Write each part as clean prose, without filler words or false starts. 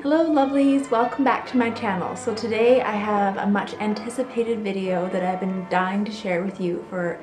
Hello lovelies, welcome back to my channel. So today I have a much anticipated video that I've been dying to share with you for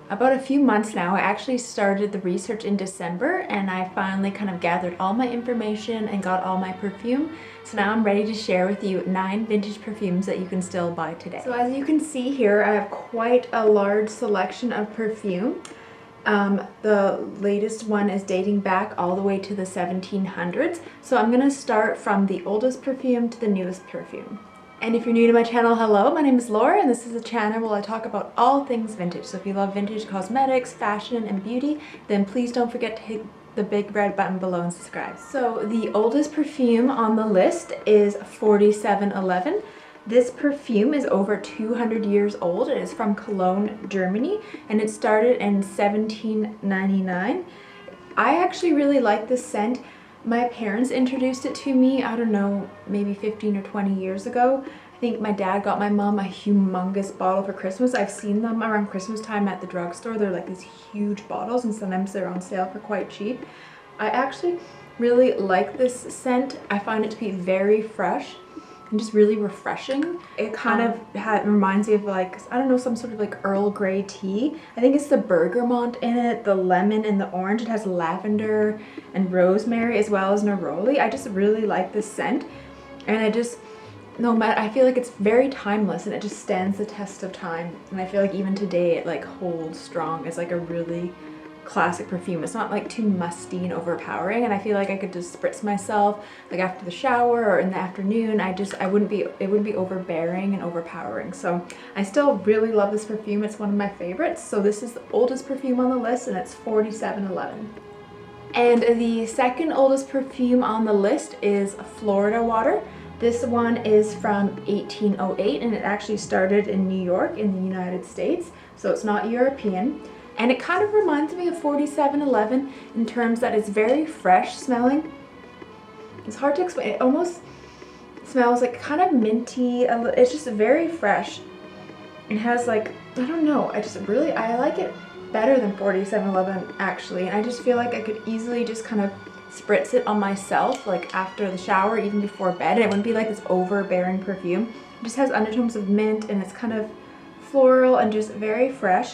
about a few months now. I actually started the research in December and I finally kind of gathered all my information and got all my perfume. So now I'm ready to share with you 9 vintage perfumes that you can still buy today. So as you can see here, I have quite a large selection of perfume. The latest one is dating back all the way to the 1700s. So I'm gonna start from the oldest perfume to the newest perfume. And if you're new to my channel, hello, my name is Laura and this is a channel where I talk about all things vintage. So if you love vintage cosmetics, fashion, and beauty, then please don't forget to hit the big red button below and subscribe. So the oldest perfume on the list is 4711. This perfume is over 200 years old. It is from Cologne, Germany, and it started in 1799. I actually really like this scent. My parents introduced it to me, I don't know, maybe 15 or 20 years ago. I think my dad got my mom a humongous bottle for Christmas. I've seen them around Christmas time at the drugstore. They're like these huge bottles and sometimes they're on sale for quite cheap. I actually really like this scent. I find it to be very fresh and just really refreshing. It kind of reminds me of like, I don't know, some sort of like Earl Grey tea. I think it's the bergamot in it, the lemon and the orange. It has lavender and rosemary as well as neroli. I just really like this scent, and I feel like it's very timeless and it just stands the test of time. And I feel like even today it like holds strong as like a really classic perfume. It's not like too musty and overpowering, and I feel like I could just spritz myself like after the shower or in the afternoon. It wouldn't be overbearing and overpowering. So I still really love this perfume. It's one of my favorites. So this is the oldest perfume on the list and it's 4711. And the second oldest perfume on the list is Florida Water. This one is from 1808 and it actually started in New York in the United States, so it's not European. And it kind of reminds me of 4711 in terms that it's very fresh smelling. It's hard to explain. It almost smells like kind of minty. It's just very fresh. It has like, I don't know, I like it better than 4711 actually. And I just feel like I could easily just kind of spritz it on myself like after the shower, even before bed. And it wouldn't be like this overbearing perfume. It just has undertones of mint and it's kind of floral and just very fresh.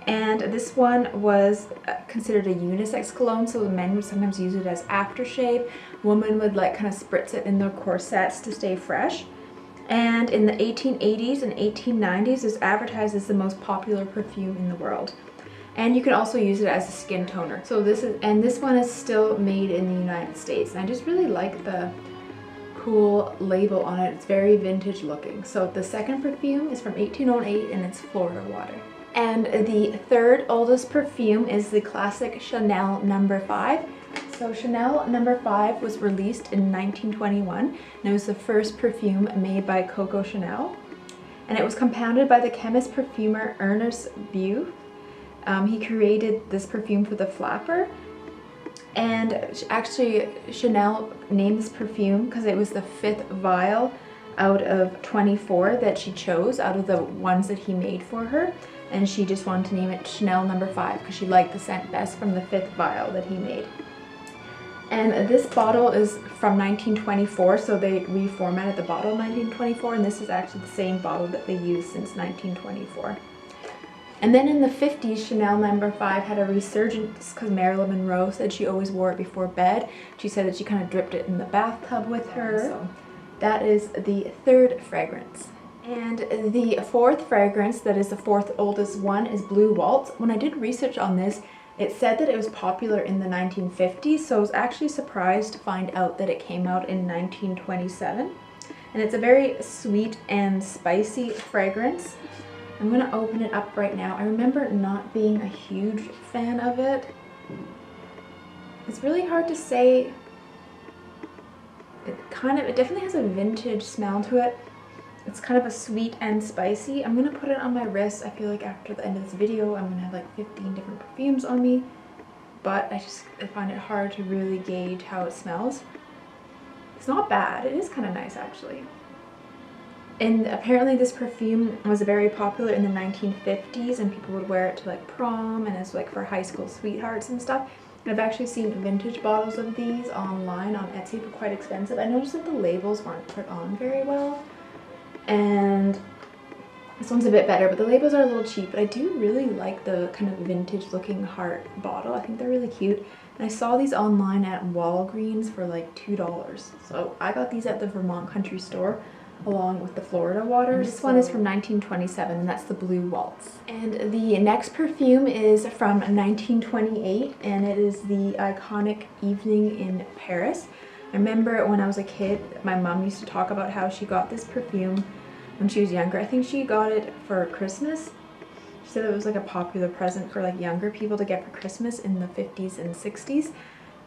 And this one was considered a unisex cologne, so the men would sometimes use it as aftershave. Women would like kind of spritz it in their corsets to stay fresh. And in the 1880s and 1890s, it's advertised as the most popular perfume in the world. And you can also use it as a skin toner. So this one is still made in the United States. And I just really like the cool label on it. It's very vintage looking. So the second perfume is from 1808 and it's Florida Water. And the third oldest perfume is the classic Chanel No. 5. So Chanel No. 5 was released in 1921, and it was the first perfume made by Coco Chanel. And it was compounded by the chemist perfumer Ernest Bew. He created this perfume for the flapper. And actually Chanel named this perfume because it was the 5th vial out of 24 that she chose out of the ones that he made for her. And she just wanted to name it Chanel No. 5 because she liked the scent best from the 5th vial that he made. And this bottle is from 1924, so they reformatted the bottle in 1924, and this is actually the same bottle that they used since 1924. And then in the 50s, Chanel No. 5 had a resurgence because Marilyn Monroe said she always wore it before bed. She said that she kind of dripped it in the bathtub with her. So that is the third fragrance. And the fourth fragrance, that is the fourth oldest one, is Blue Waltz. When I did research on this, it said that it was popular in the 1950s, so I was actually surprised to find out that it came out in 1927. And it's a very sweet and spicy fragrance. I'm going to open it up right now. I remember not being a huge fan of it. It's really hard to say. It definitely has a vintage smell to it. It's kind of a sweet and spicy. I'm going to put it on my wrist. I feel like after the end of this video, I'm going to have like 15 different perfumes on me. But I find it hard to really gauge how it smells. It's not bad. It is kind of nice actually. And apparently this perfume was very popular in the 1950s and people would wear it to like prom and it's like for high school sweethearts and stuff. I've actually seen vintage bottles of these online on Etsy for quite expensive. I noticed that the labels weren't put on very well, and this one's a bit better, but the labels are a little cheap. But I do really like the kind of vintage looking heart bottle. I think they're really cute. And I saw these online at Walgreens for like $2. So I got these at the Vermont Country Store along with the Florida waters. This one is from 1927, and that's the blue Waltz. And the next perfume is from 1928, and it is the iconic Evening in Paris. I remember when I was a kid, my mom used to talk about how she got this perfume when she was younger. I think she got it for Christmas. She said it was like a popular present for like younger people to get for Christmas in the 50s and 60s.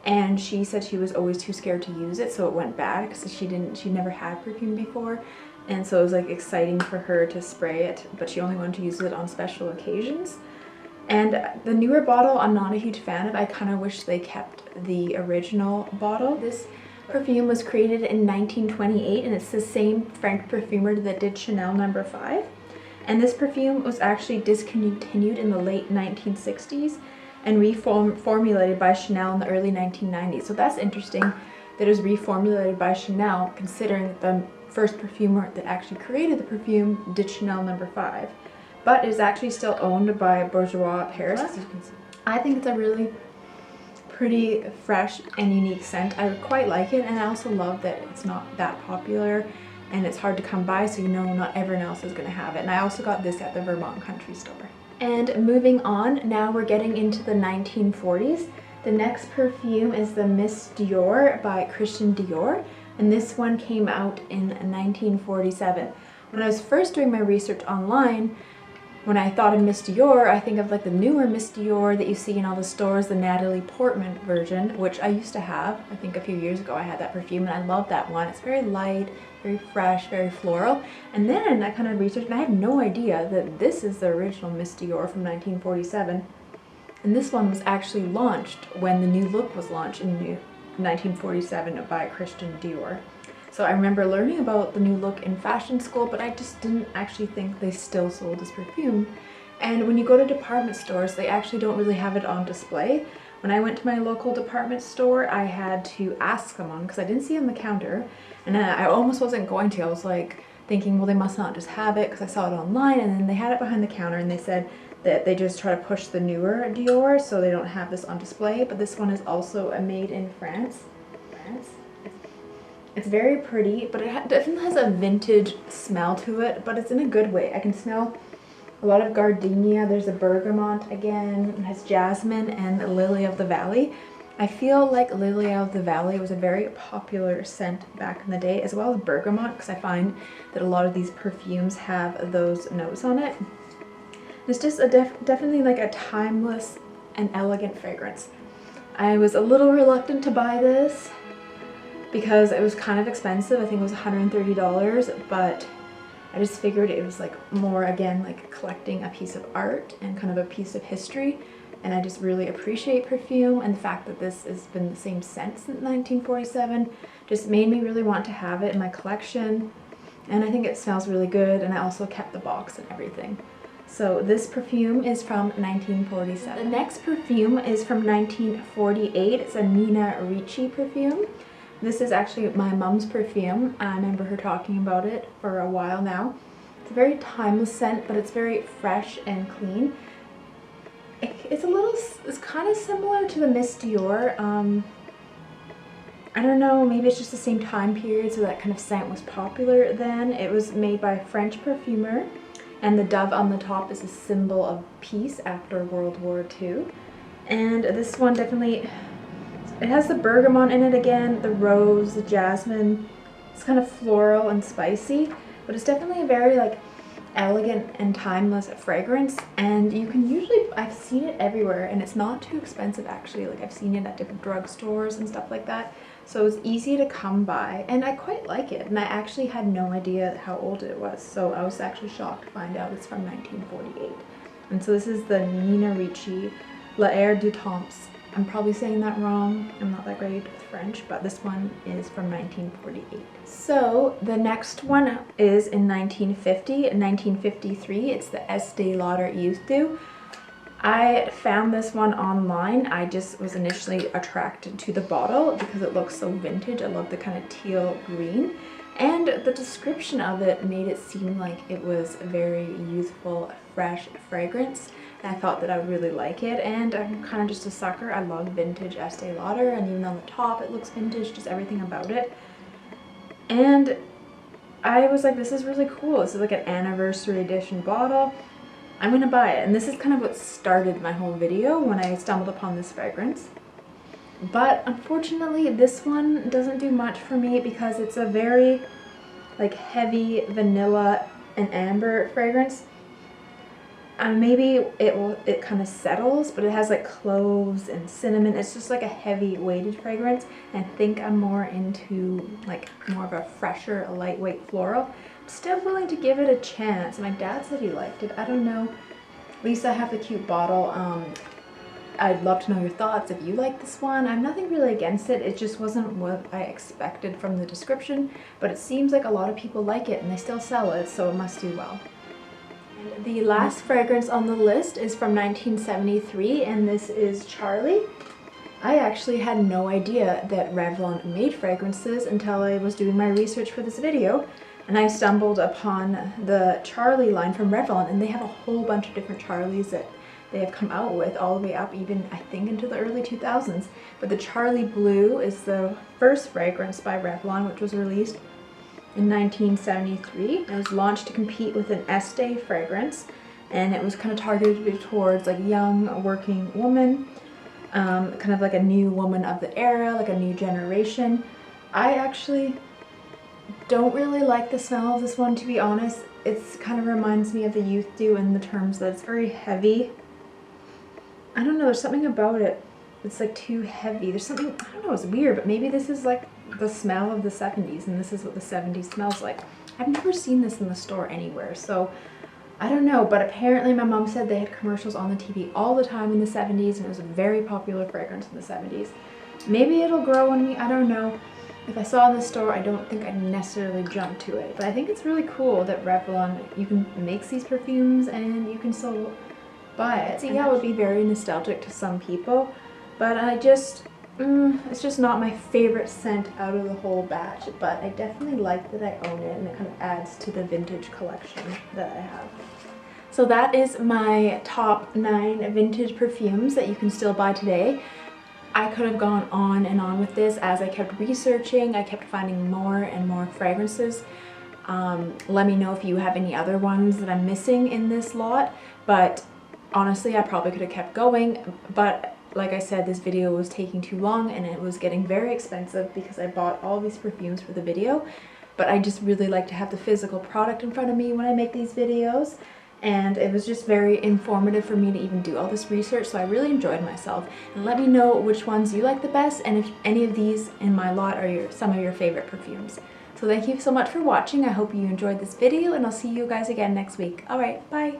And she said she was always too scared to use it, so it went bad because she never had perfume before. And so it was like exciting for her to spray it, but she only wanted to use it on special occasions. And the newer bottle, I'm not a huge fan of. I kind of wish they kept the original bottle. This perfume was created in 1928, and it's the same French perfumer that did Chanel No. 5. And this perfume was actually discontinued in the late 1960s and reformulated by Chanel in the early 1990s. So that's interesting that it was reformulated by Chanel, considering that the first perfumer that actually created the perfume did Chanel No. 5. But it is actually still owned by Bourgeois Paris, as you can see. I think it's a really pretty fresh and unique scent. I quite like it, and I also love that it's not that popular and it's hard to come by, so you know not everyone else is going to have it. And I also got this at the Vermont Country Store. And moving on, now we're getting into the 1940s. The next perfume is the Miss Dior by Christian Dior, and this one came out in 1947. When I was first doing my research online, when I thought of Miss Dior, I think of like the newer Miss Dior that you see in all the stores, the Natalie Portman version, which I used to have. I think a few years ago I had that perfume, and I love that one. It's very light, very fresh, very floral. And then I kind of researched, and I had no idea that this is the original Miss Dior from 1947. And this one was actually launched when the new look was launched in 1947 by Christian Dior. So I remember learning about the new look in fashion school, but I just didn't actually think they still sold this perfume. And when you go to department stores, they actually don't really have it on display. When I went to my local department store, I had to ask someone because I didn't see it on the counter, and I almost wasn't going to. I was like thinking, well, they must not just have it because I saw it online, and then they had it behind the counter, and they said that they just try to push the newer Dior, so they don't have this on display. But this one is also made in France. It's very pretty, but it definitely has a vintage smell to it, but it's in a good way. I can smell a lot of gardenia. There's a bergamot again. It has jasmine and lily of the valley. I feel like lily of the valley was a very popular scent back in the day, as well as bergamot, because I find that a lot of these perfumes have those notes on it. It's just definitely like a timeless and elegant fragrance. I was a little reluctant to buy this because it was kind of expensive. I think it was $130, but I just figured it was like more, again, like collecting a piece of art and kind of a piece of history. And I just really appreciate perfume, and the fact that this has been the same scent since 1947 just made me really want to have it in my collection. And I think it smells really good, and I also kept the box and everything. So this perfume is from 1947. The next perfume is from 1948. It's a Nina Ricci perfume. This is actually my mom's perfume. I remember her talking about it for a while now. It's a very timeless scent, but it's very fresh and clean. It's kind of similar to the Miss Dior. I don't know, maybe it's just the same time period, so that kind of scent was popular then. It was made by a French perfumer, and the dove on the top is a symbol of peace after World War II. And this one definitely, it has the bergamot in it again, the rose, the jasmine. It's kind of floral and spicy, but it's definitely a very like elegant and timeless fragrance. And you can usually, I've seen it everywhere, and it's not too expensive actually. Like I've seen it at different drugstores and stuff like that. So it's easy to come by, and I quite like it. And I actually had no idea how old it was, so I was actually shocked to find out it's from 1948. And so this is the Nina Ricci L'Air du Temps. I'm probably saying that wrong. I'm not that great with French, but this one is from 1948. So the next one is in 1950 and 1953. It's the Estee Lauder Youth Dew. I found this one online. I just was initially attracted to the bottle because it looks so vintage. I love the kind of teal green. And the description of it made it seem like it was a very youthful, fresh fragrance. And I thought that I would really like it. And I'm kind of just a sucker. I love vintage Estee Lauder. And even on the top it looks vintage, just everything about it. And I was like, this is really cool. This is like an anniversary edition bottle. I'm gonna buy it. And this is kind of what started my whole video when I stumbled upon this fragrance. But unfortunately, this one doesn't do much for me because it's a very like heavy vanilla and amber fragrance. Maybe it kind of settles, but it has like cloves and cinnamon. It's just like a heavy weighted fragrance. And I think I'm more into like more of a fresher, a lightweight floral. I'm still willing to give it a chance. My dad said he liked it. I don't know. At least I have the cute bottle. I'd love to know your thoughts if you like this one. I have nothing really against it. It just wasn't what I expected from the description, but it seems like a lot of people like it and they still sell it, so it must do well. And the last fragrance on the list is from 1973, and this is Charlie. I actually had no idea that Revlon made fragrances until I was doing my research for this video, and I stumbled upon the Charlie line from Revlon, and they have a whole bunch of different Charlies that they have come out with all the way up even I think into the early 2000s. But the Charlie Blue is the first fragrance by Revlon, which was released in 1973. It was launched to compete with an Estee fragrance, and it was kind of targeted towards like young working woman, kind of like a new woman of the era, like a new generation. I actually don't really like the smell of this one, to be honest. It's kind of reminds me of the Youth Dew in the terms that it's very heavy. I don't know, there's something about it that's like too heavy. There's something, I don't know, it's weird, but maybe this is like the smell of the 70s and this is what the 70s smells like. I've never seen this in the store anywhere, so I don't know, but apparently my mom said they had commercials on the TV all the time in the 70s and it was a very popular fragrance in the 70s. Maybe it'll grow on me, I don't know. If I saw it in the store, I don't think I'd necessarily jump to it, but I think it's really cool that Revlon, you can make these perfumes and you can still buy it. See, yeah, it would be very nostalgic to some people, but I just, it's just not my favorite scent out of the whole batch, but I definitely like that I own it and it kind of adds to the vintage collection that I have. So that is my top 9 vintage perfumes that you can still buy today. I could have gone on and on with this as I kept researching. I kept finding more and more fragrances. Let me know if you have any other ones that I'm missing in this lot, but honestly, I probably could have kept going, but like I said, this video was taking too long and it was getting very expensive because I bought all these perfumes for the video, but I just really like to have the physical product in front of me when I make these videos, and it was just very informative for me to even do all this research, so I really enjoyed myself. And let me know which ones you like the best and if any of these in my lot are some of your favorite perfumes. So thank you so much for watching. I hope you enjoyed this video and I'll see you guys again next week. Alright, bye!